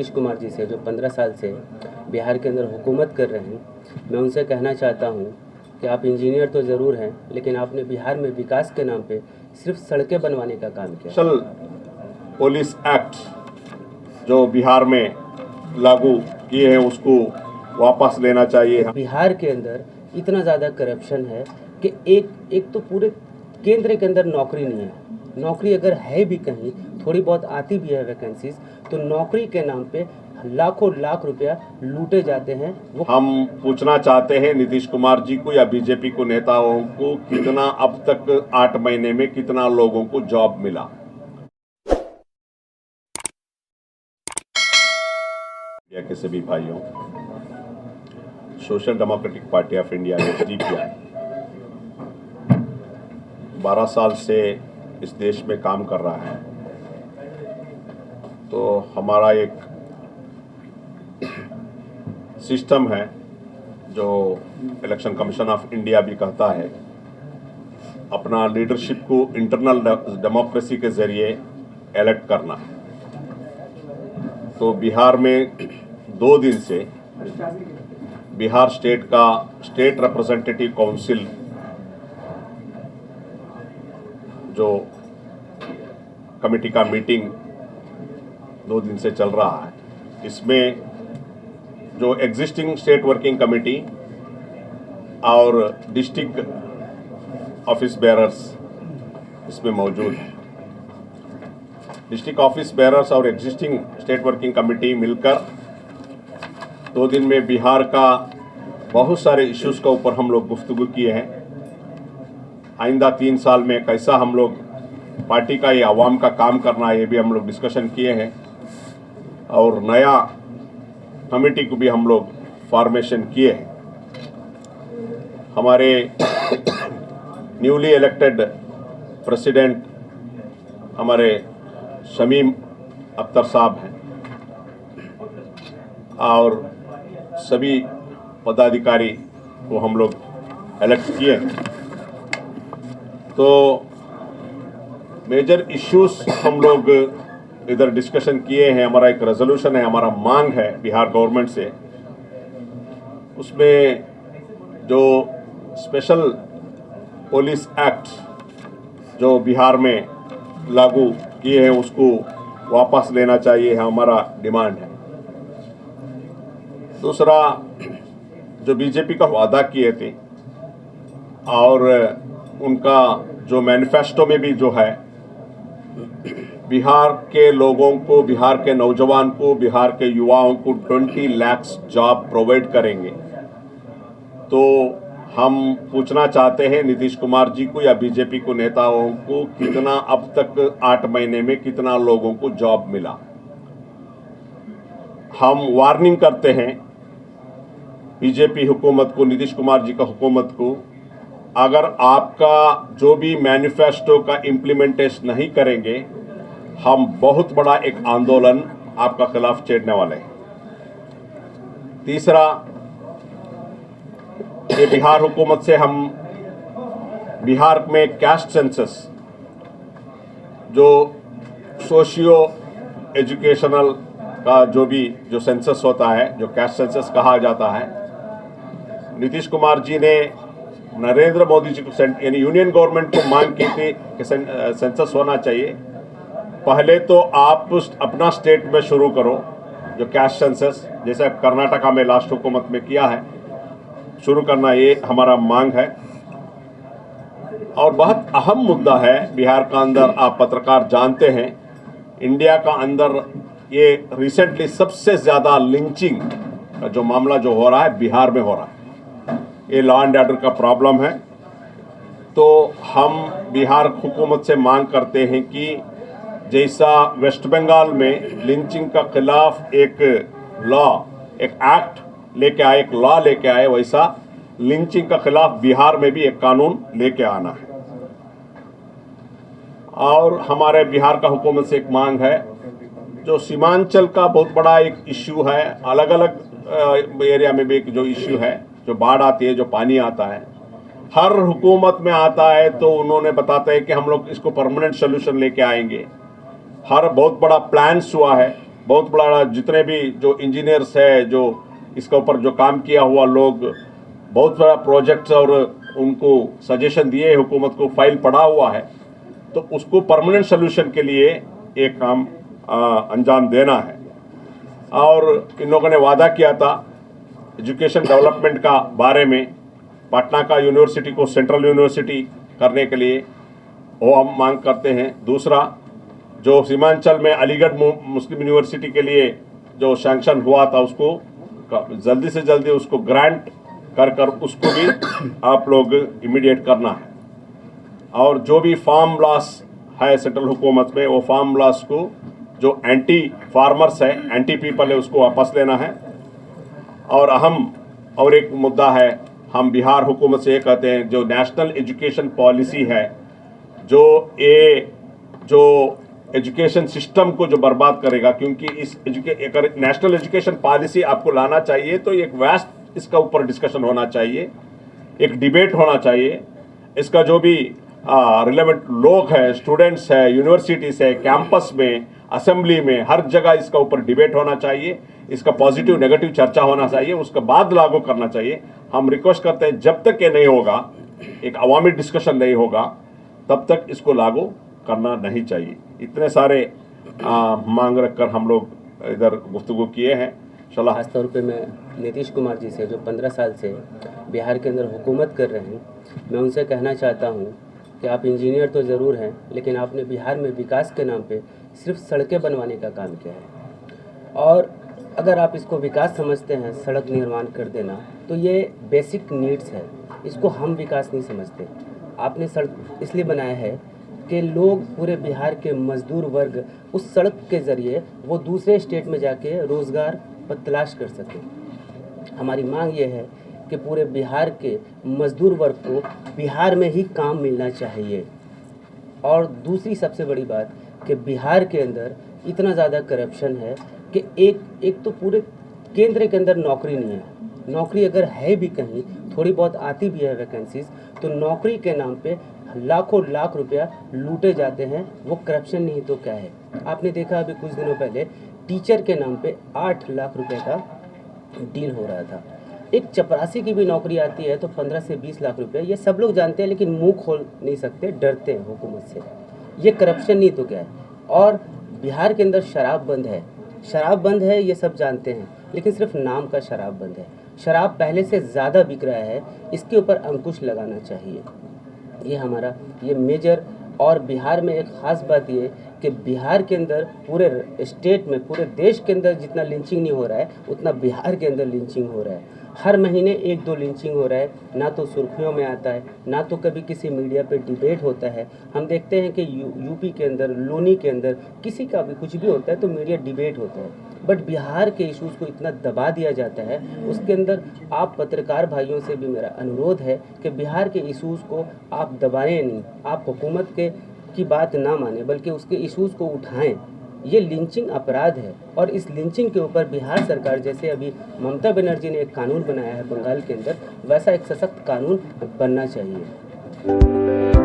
नीतीश कुमार जी से, जो 15 साल से बिहार के अंदर हुकूमत कर रहे हैं, मैं उनसे कहना चाहता हूं कि आप इंजीनियर तो ज़रूर हैं, लेकिन आपने बिहार में विकास के नाम पे सिर्फ सड़कें बनवाने का काम किया। स्पेशल पुलिस एक्ट जो बिहार में लागू किए हैं उसको वापस लेना चाहिए। बिहार के अंदर इतना ज़्यादा करप्शन है कि एक तो पूरे केंद्र के अंदर नौकरी नहीं है। नौकरी अगर है भी कहीं, थोड़ी बहुत आती भी है वैकेंसीज, तो नौकरी के नाम पे लाखों लाख रुपया लूटे जाते हैं। वो हम पूछना चाहते हैं नीतीश कुमार जी को या बीजेपी को नेताओं को, कितना अब तक 8 महीने में कितना लोगों को जॉब मिला। इंडिया के सभी भाइयों, social democratic party of India SDPI 12 साल से इस देश में काम कर रहा है। तो हमारा एक सिस्टम है जो इलेक्शन कमीशन ऑफ इंडिया भी कहता है, अपना लीडरशिप को इंटरनल डेमोक्रेसी के जरिए इलेक्ट करना है। तो बिहार में 2 दिन से बिहार स्टेट का स्टेट रिप्रेजेंटेटिव काउंसिल जो कमेटी का मीटिंग 2 दिन से चल रहा है। इसमें जो एग्जिस्टिंग स्टेट वर्किंग कमेटी और डिस्ट्रिक्ट ऑफिस बेयरर्स इसमें मौजूद है। डिस्ट्रिक्ट ऑफिस बेयरर्स और एग्जिस्टिंग स्टेट वर्किंग कमेटी मिलकर 2 दिन में बिहार का बहुत सारे इश्यूज़ के ऊपर हम लोग गुफ्तगू किए हैं। आइंदा 3 साल में कैसा हम लोग पार्टी का, ये आवाम का काम करना है, ये भी हम लोग डिस्कशन किए हैं। और नया कमेटी को भी हम लोग फॉर्मेशन किए हैं। हमारे न्यूली इलेक्टेड प्रेसिडेंट हमारे शमीम अख्तर साहब हैं और सभी पदाधिकारी को हम लोग इलेक्ट किए हैं। तो मेजर इश्यूज हम लोग इधर डिस्कशन किए हैं। हमारा एक रेजोल्यूशन है, हमारा मांग है बिहार गवर्नमेंट से। उसमें जो स्पेशल पुलिस एक्ट जो बिहार में लागू किए हैं उसको वापस लेना चाहिए, हमारा डिमांड है। दूसरा, जो बीजेपी का वादा किए थे और उनका जो मैनिफेस्टो में भी जो है, बिहार के लोगों को, बिहार के नौजवान को, बिहार के युवाओं को 20 लाख जॉब प्रोवाइड करेंगे। तो हम पूछना चाहते हैं नीतीश कुमार जी को या बीजेपी को नेताओं को, कितना अब तक 8 महीने में कितना लोगों को जॉब मिला। हम वार्निंग करते हैं बीजेपी हुकूमत को, नीतीश कुमार जी का हुकूमत को, अगर आपका जो भी मैनिफेस्टो का इम्प्लीमेंटेशन नहीं करेंगे, हम बहुत बड़ा एक आंदोलन आपका खिलाफ छेड़ने वाले हैं। तीसरा, ये बिहार हुकूमत से हम बिहार में कास्ट सेंसस जो सोशियो एजुकेशनल का जो सेंसस होता है, जो कास्ट सेंसस कहा जाता है, नीतीश कुमार जी ने नरेंद्र मोदी जी को यानी यूनियन गवर्नमेंट को मांग की थी कि सेंसस होना चाहिए। पहले तो आप अपना स्टेट में शुरू करो जो कास्ट सेंसस, जैसे कर्नाटका में लास्ट हुकूमत में किया है, शुरू करना, ये हमारा मांग है। और बहुत अहम मुद्दा है बिहार का अंदर, आप पत्रकार जानते हैं, इंडिया का अंदर ये रिसेंटली सबसे ज़्यादा लिंचिंग का जो मामला जो हो रहा है बिहार में हो रहा है। ये लॉ एंड ऑर्डर का प्रॉब्लम है। तो हम बिहार हुकूमत से मांग करते हैं कि जैसा वेस्ट बंगाल में लिंचिंग का खिलाफ एक लॉ, एक एक्ट लेके आए, एक लॉ लेके आए, वैसा लिंचिंग का खिलाफ बिहार में भी एक कानून लेके आना है। और हमारे बिहार का हुकूमत से एक मांग है, जो सीमांचल का बहुत बड़ा एक इश्यू है, अलग अलग एरिया में भी एक जो इश्यू है, जो बाढ़ आती है, जो पानी आता है, हर हुकूमत में आता है तो उन्होंने बताते हैं कि हम लोग इसको परमानेंट सोल्यूशन लेके आएंगे। हर बहुत बड़ा प्लान्स हुआ है, बहुत बड़ा जितने भी जो इंजीनियर्स है, जो इसके ऊपर जो काम किया हुआ लोग, बहुत बड़ा प्रोजेक्ट्स और उनको सजेशन दिए, हुकूमत को फाइल पड़ा हुआ है, तो उसको परमानेंट सोल्यूशन के लिए एक काम अंजाम देना है। और इन लोगों ने वादा किया था एजुकेशन डेवलपमेंट का बारे में, पटना का यूनिवर्सिटी को सेंट्रल यूनिवर्सिटी करने के लिए, वो हम मांग करते हैं। दूसरा, जो सीमांचल में अलीगढ़ मुस्लिम यूनिवर्सिटी के लिए जो सैंक्शन हुआ था, उसको जल्दी से जल्दी उसको ग्रांट कर उसको भी आप लोग इमीडिएट करना है। और जो भी फार्म लॉस है सेंट्रल हुकूमत में, वो फार्म लॉस को जो एंटी फार्मर्स है, एंटी पीपल है, उसको वापस लेना है। और अहम और एक मुद्दा है, हम बिहार हुकूमत से ये कहते हैं, जो नेशनल एजुकेशन पॉलिसी है, जो एजुकेशन सिस्टम को जो बर्बाद करेगा, क्योंकि इस नेशनल एजुकेशन पॉलिसी आपको लाना चाहिए तो एक वास्ट इसका ऊपर डिस्कशन होना चाहिए, एक डिबेट होना चाहिए। इसका जो भी रिलेवेंट लोग हैं, स्टूडेंट्स हैं, यूनिवर्सिटीज है, कैंपस में, असेंबली में, हर जगह इसका ऊपर डिबेट होना चाहिए, इसका पॉजिटिव नेगेटिव चर्चा होना चाहिए, उसके बाद लागू करना चाहिए। हम रिक्वेस्ट करते हैं, जब तक ये नहीं होगा, एक अवामी डिस्कशन नहीं होगा, तब तक इसको लागू करना नहीं चाहिए। इतने सारे मांग रखकर हम लोग इधर गुफ्तगू किए हैं। इंशाल्लाह खासतौर पे मैं नीतीश कुमार जी से, जो 15 साल से बिहार के अंदर हुकूमत कर रहे हैं, मैं उनसे कहना चाहता हूं कि आप इंजीनियर तो ज़रूर हैं, लेकिन आपने बिहार में विकास के नाम पे सिर्फ सड़कें बनवाने का काम किया है। और अगर आप इसको विकास समझते हैं, सड़क निर्माण कर देना, तो ये बेसिक नीड्स है, इसको हम विकास नहीं समझते। आपने सड़क इसलिए बनाया है कि लोग, पूरे बिहार के मजदूर वर्ग उस सड़क के ज़रिए वो दूसरे स्टेट में जाके रोज़गार पर तलाश कर सकें। हमारी मांग ये है कि पूरे बिहार के मजदूर वर्ग को बिहार में ही काम मिलना चाहिए। और दूसरी सबसे बड़ी बात कि बिहार के अंदर इतना ज़्यादा करप्शन है कि एक तो पूरे केंद्र के अंदर नौकरी नहीं है। नौकरी अगर है भी कहीं, थोड़ी बहुत आती भी है वैकेंसीज, तो नौकरी के नाम पे लाखों लाख रुपया लूटे जाते हैं। वो करप्शन नहीं तो क्या है? आपने देखा अभी कुछ दिनों पहले टीचर के नाम पे 8 लाख रुपए का डील हो रहा था। एक चपरासी की भी नौकरी आती है तो 15 से 20 लाख रुपए, ये सब लोग जानते हैं, लेकिन मुंह खोल नहीं सकते, डरते हैं हुकूमत से। ये करप्शन नहीं तो क्या है? और बिहार के अंदर शराब बंद है, शराब बंद है, ये सब जानते हैं, लेकिन सिर्फ नाम का शराब बंद है। शराब पहले से ज़्यादा बिक रहा है, इसके ऊपर अंकुश लगाना चाहिए। ये हमारा ये मेजर। और बिहार में एक ख़ास बात ये कि बिहार के अंदर पूरे स्टेट में, पूरे देश के अंदर जितना लिंचिंग नहीं हो रहा है, उतना बिहार के अंदर लिंचिंग हो रहा है। हर महीने 1-2 लिंचिंग हो रहा है, ना तो सुर्खियों में आता है, ना तो कभी किसी मीडिया पे डिबेट होता है। हम देखते हैं कि यूपी के अंदर, लोनी के अंदर किसी का भी कुछ भी होता है तो मीडिया डिबेट होता है, बट बिहार के इशूज़ को इतना दबा दिया जाता है। उसके अंदर आप पत्रकार भाइयों से भी मेरा अनुरोध है कि बिहार के इशूज़ को आप दबाएं नहीं, आप हुकूमत की बात ना माने, बल्कि उसके इशूज़ को उठाएं। ये लिंचिंग अपराध है, और इस लिंचिंग के ऊपर बिहार सरकार, जैसे अभी ममता बनर्जी ने एक कानून बनाया है बंगाल के अंदर, वैसा एक सशक्त कानून बनना चाहिए।